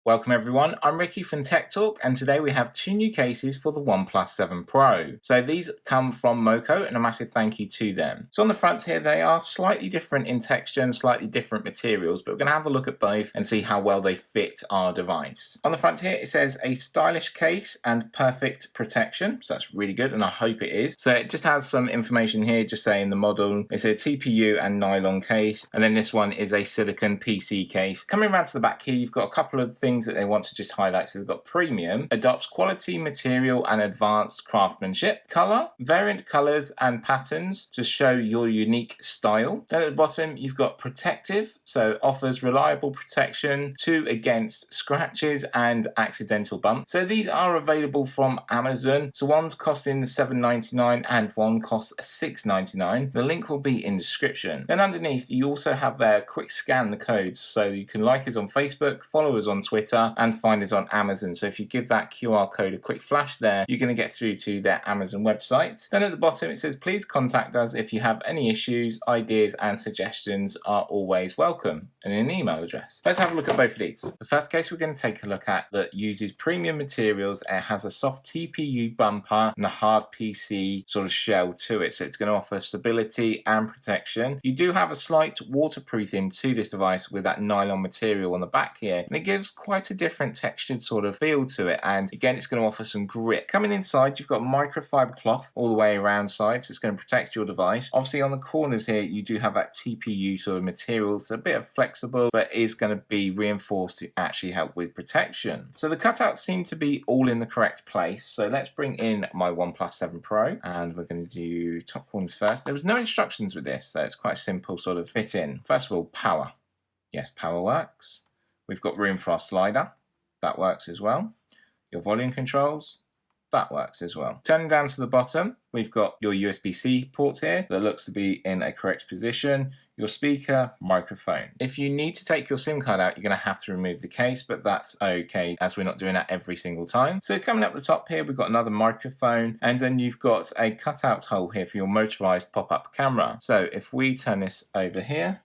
Welcome everyone, I'm Ricky from Tech Talk, and today we have two new cases for the OnePlus 7 Pro. So these come from MoKo, and a massive thank you to them. So on the front here, they are slightly different in texture and slightly different materials, but we're going to have a look at both and see how well they fit our device. On the front here, it says a stylish case and perfect protection, so that's really good, and I hope it is. So it just has some information here, just saying the model. It's a TPU and nylon case, and then this one is a silicone PC case. Coming around to the back here, you've got a couple of things that they want to just highlight. So they've got premium, adopts quality material and advanced craftsmanship, color, variant colors and patterns to show your unique style. Then at the bottom you've got protective, so offers reliable protection against scratches and accidental bumps. So these are available from Amazon. So one's costing $7.99 and one costs $6.99. The link will be in the description. Then underneath you also have there quick scan the codes, so you can like us on Facebook, follow us on Twitter, and find us on Amazon. So if you give that QR code a quick flash there, you're going to get through to their Amazon website. Then at the bottom it says please contact us if you have any issues. Ideas and suggestions are always welcome, and an email address. Let's have a look at both of these. The first case we're going to take a look at that uses premium materials. It has a soft TPU bumper and a hard PC sort of shell to it, so it's going to offer stability and protection. You do have a slight waterproofing to this device with that nylon material on the back here, and it gives quite a different textured sort of feel to it, and again it's going to offer some grip. Coming inside you've got microfiber cloth all the way around side, so it's going to protect your device. Obviously on the corners here you do have that TPU sort of material, so a bit of flexible, but is going to be reinforced to actually help with protection. So the cutouts seem to be all in the correct place. So let's bring in my OnePlus 7 Pro, and we're going to do top corners first. There was no instructions with this, so it's quite a simple sort of fit in. First of all, power. Yes, power works. We've got room for our slider. That works as well. Your volume controls. That works as well. Turning down to the bottom, we've got your USB-C port here that looks to be in a correct position. Your speaker, microphone. If you need to take your SIM card out, you're going to have to remove the case, but that's okay as we're not doing that every single time. So coming up the top here, we've got another microphone, and then you've got a cutout hole here for your motorized pop-up camera. So if we turn this over here,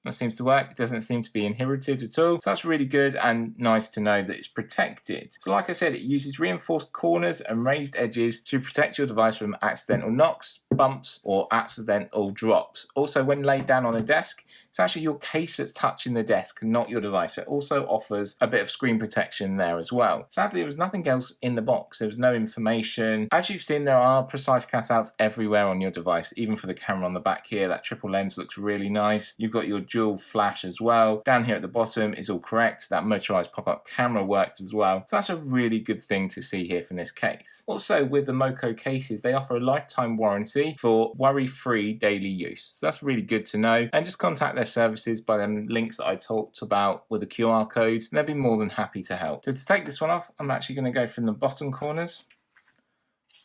that seems to work. It doesn't seem to be inhibited at all. So that's really good and nice to know that it's protected. So like I said, it uses reinforced corners and raised edges to protect your device from accidental knocks, bumps, or accidental drops. Also, when laid down on a desk, it's actually your case that's touching the desk, not your device. It also offers a bit of screen protection there as well. Sadly, there was nothing else in the box. There was no information. As you've seen, there are precise cutouts everywhere on your device, even for the camera on the back here. That triple lens looks really nice. You've got your dual flash as well. Down here at the bottom is all correct. That motorized pop-up camera worked as well. So that's a really good thing to see here from this case. Also, with the MoKo cases, they offer a lifetime warranty for worry-free daily use. So that's really good to know. And just contact their services by them links that I talked about with the QR codes, and they'll be more than happy to help. So to take this one off, I'm actually going to go from the bottom corners,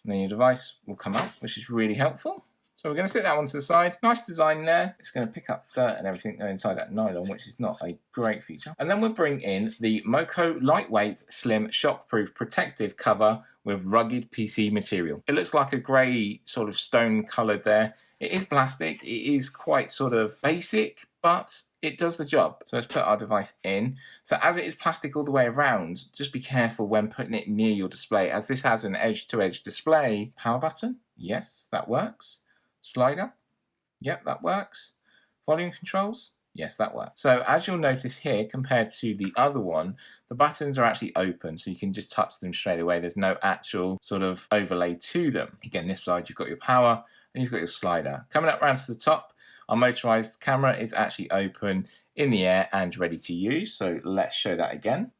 and then your device will come up, which is really helpful. So we're going to sit that one to the side. Nice design there. It's going to pick up dirt and everything inside that nylon, which is not a great feature. And then we'll bring in the MoKo lightweight, slim, shockproof protective cover with rugged PC material. It looks like a grey sort of stone coloured there. It is plastic. It is quite sort of basic, but it does the job. So let's put our device in. So as it is plastic all the way around, just be careful when putting it near your display, as this has an edge-to-edge display. Power button, yes, that works. Slider, yep, that works. Volume controls, yes, that works. So as you'll notice here, compared to the other one, the buttons are actually open, so you can just touch them straight away. There's no actual sort of overlay to them. Again, this side you've got your power and you've got your slider. Coming up round to the top, our motorized camera is actually open in the air and ready to use. So let's show that again.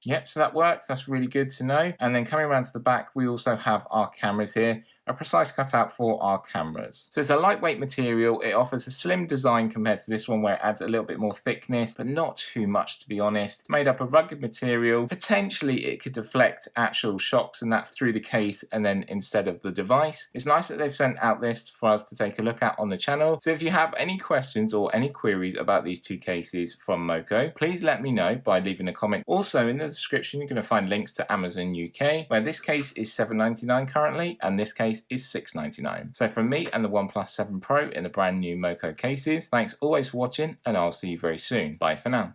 Yep, so that works. That's really good to know. And then coming around to the back, we also have our cameras here. A precise cutout for our cameras. So it's a lightweight material. It offers a slim design compared to this one, where it adds a little bit more thickness, but not too much, to be honest. It's made up of rugged material. Potentially it could deflect actual shocks and that through the case and then instead of the device. It's nice that they've sent out this for us to take a look at on the channel. So if you have any questions or any queries about these two cases from MoKo, please let me know by leaving a comment. Also in the description you're going to find links to Amazon UK, where this case is $7.99 currently, and this case is $6.99. So from me and the OnePlus 7 Pro in the brand new MoKo cases, thanks always for watching, and I'll see you very soon. Bye for now.